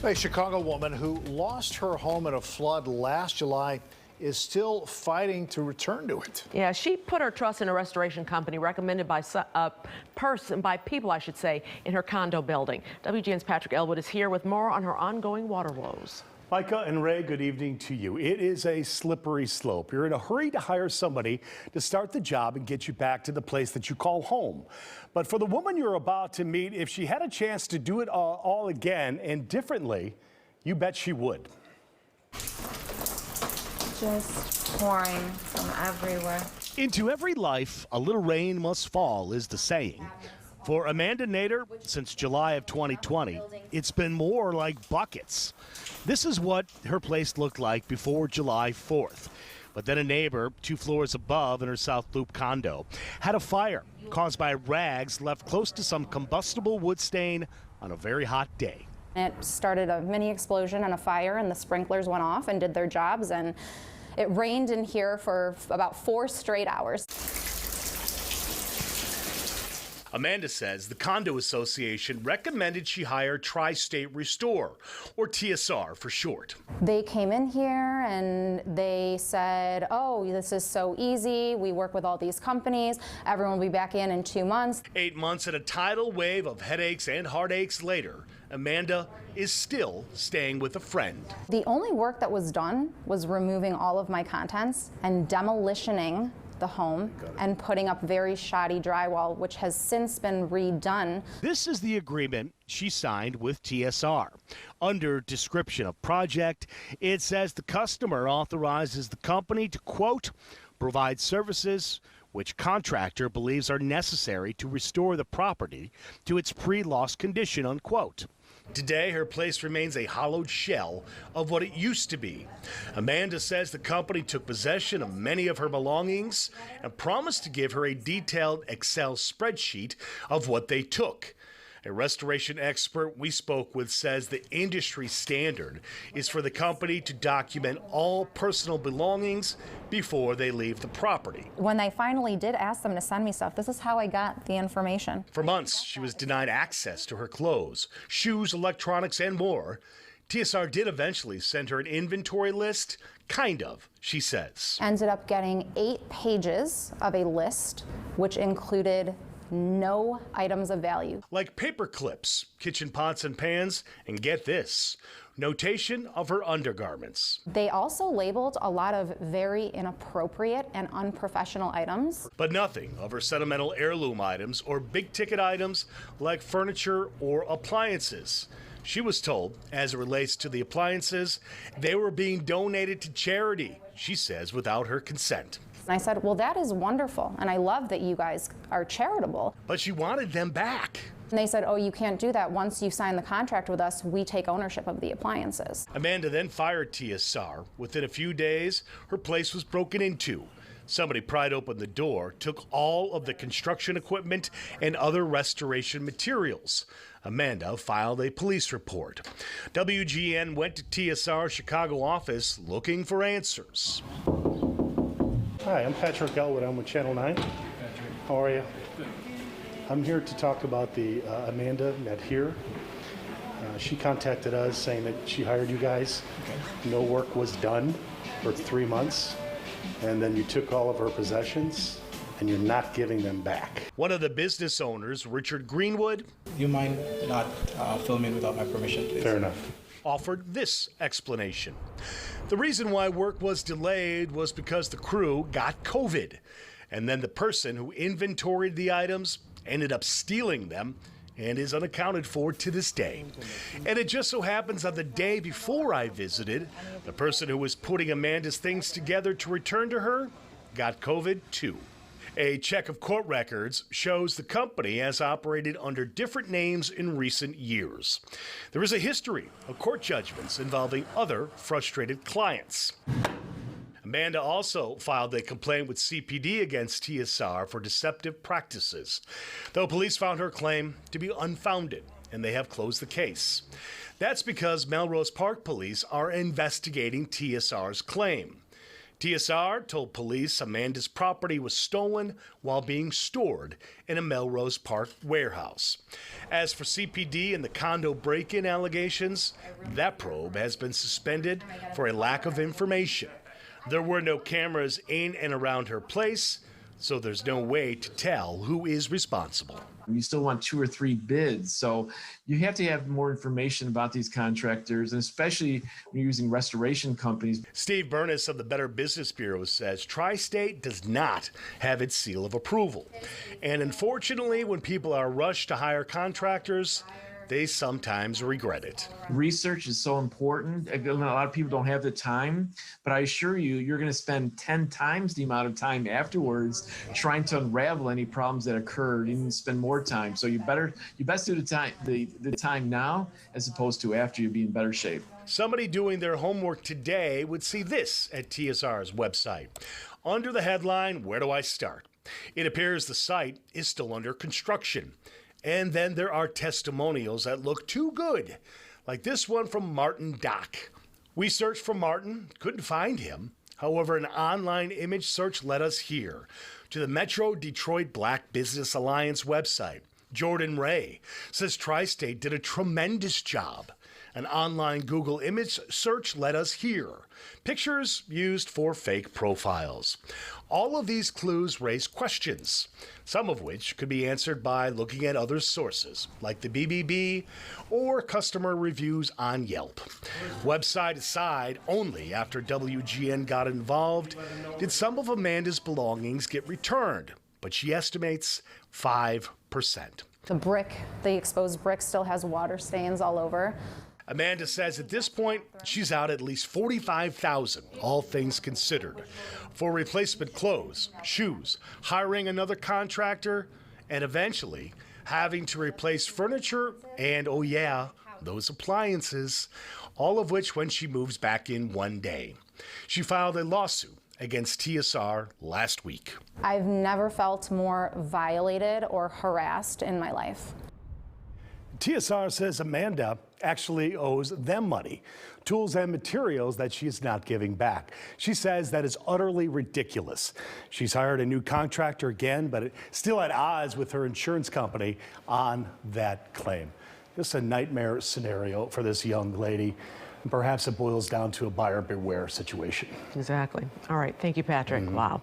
A Chicago woman who lost her home in a flood last July is still fighting to return to it. Yeah, she put her trust in a restoration company recommended by people, I should say, in her condo building. WGN's Patrick Elwood is here with more on her ongoing water woes. Micah and Ray, good evening to you. It is a slippery slope. You're in a hurry to hire somebody to start the job and get you back to the place that you call home. But for the woman you're about to meet, if she had a chance to do it all again and differently, you bet she would. Just pouring from everywhere. Into every life, a little rain must fall is the saying. For Amanda Nader, since July of 2020, it's been more like buckets. This is what her place looked like before July 4th. But then a neighbor 2 floors above in her South Loop condo had a fire caused by rags left close to some combustible wood stain on a very hot day. It started a mini explosion and a fire, and the sprinklers went off and did their jobs, and it rained in here for about 4 straight hours. Amanda says the condo association recommended she hire Tri-State Restore, or TSR for short. They came in here and they said, oh, this is so easy. We work with all these companies. Everyone will be back in 2 months. 8 months and a tidal wave of headaches and heartaches later, Amanda is still staying with a friend. The only work that was done was removing all of my contents and demolitioning the home and putting up very shoddy drywall, which has since been redone. This is the agreement she signed with TSR. Under description of project, it says the customer authorizes the company to, quote, provide services which contractor believes are necessary to restore the property to its pre-loss condition, unquote. Today, her place remains a hollowed shell of what it used to be. Amanda says the company took possession of many of her belongings and promised to give her a detailed Excel spreadsheet of what they took. A restoration expert we spoke with says the industry standard is for the company to document all personal belongings before they leave the property. When I finally did ask them to send me stuff, this is how I got the information. For months, she was denied access to her clothes, shoes, electronics, and more. TSR did eventually send her an inventory list, kind of, she says. Ended up getting 8 pages of a list, which included no items of value. Like paper clips, kitchen pots and pans, and get this, notation of her undergarments. They also labeled a lot of very inappropriate and unprofessional items. But nothing of her sentimental heirloom items or big ticket items like furniture or appliances. She was told, as it relates to the appliances, they were being donated to charity, she says, without her consent. And I said, well, that is wonderful, and I love that you guys are charitable. But she wanted them back. And they said, oh, you can't do that. Once you sign the contract with us, we take ownership of the appliances. Amanda then fired TSR. Within a few days, her place was broken into. Somebody pried open the door, took all of the construction equipment and other restoration materials. Amanda filed a police report. WGN went to TSR Chicago office looking for answers. Hi, I'm Patrick Elwood. I'm with Channel 9. How are you? I'm here to talk about the Amanda Nadhir. She contacted us saying that she hired you guys. No work was done for 3 months, and then you took all of her possessions, and you're not giving them back. One of the business owners, Richard Greenwood, you mind not filming without my permission, please? Fair enough. Offered this explanation. The reason why work was delayed was because the crew got COVID, and then the person who inventoried the items ended up stealing them and is unaccounted for to this day. And it just so happens on the day before I visited, the person who was putting Amanda's things together to return to her got COVID too. A check of court records shows the company has operated under different names in recent years. There is a history of court judgments involving other frustrated clients. Amanda also filed a complaint with CPD against TSR for deceptive practices, though police found her claim to be unfounded, and they have closed the case. That's because Melrose Park police are investigating TSR's claim. TSR told police Amanda's property was stolen while being stored in a Melrose Park warehouse. As for CPD and the condo break-in allegations, that probe has been suspended for a lack of information. There were no cameras in and around her place, so there's no way to tell who is responsible. You still want 2 or 3 bids. So you have to have more information about these contractors, and especially when you're using restoration companies. Steve Burness of the Better Business Bureau says Tri-State does not have its seal of approval. And unfortunately, when people are rushed to hire contractors, they sometimes regret it. Research is so important. A lot of people don't have the time, but I assure you, you're going to spend 10 times the amount of time afterwards trying to unravel any problems that occurred and spend more time. So you best do the time now as opposed to after you be in better shape. Somebody doing their homework today would see this at TSR's website. Under the headline, "Where do I start?" It appears the site is still under construction. And then there are testimonials that look too good, like this one from Martin Dock. We searched for Martin, couldn't find him. However, an online image search led us here to the Metro Detroit Black Business Alliance website. Jordan Ray says Tri-State did a tremendous job. An online Google image search led us here. Pictures used for fake profiles. All of these clues raise questions, some of which could be answered by looking at other sources, like the BBB or customer reviews on Yelp. Website aside, only after WGN got involved did some of Amanda's belongings get returned, but she estimates 5%. The exposed brick still has water stains all over. Amanda says at this point, she's out at least $45,000, all things considered, for replacement clothes, shoes, hiring another contractor, and eventually having to replace furniture and, oh yeah, those appliances, all of which when she moves back in one day. She filed a lawsuit against TSR last week. I've never felt more violated or harassed in my life. TSR says Amanda actually owes them money, tools and materials that she is not giving back. She says that is utterly ridiculous. She's hired a new contractor again, but still at odds with her insurance company on that claim. Just a nightmare scenario for this young lady. And perhaps it boils down to a buyer beware situation. Exactly. All right. Thank you, Patrick. Wow.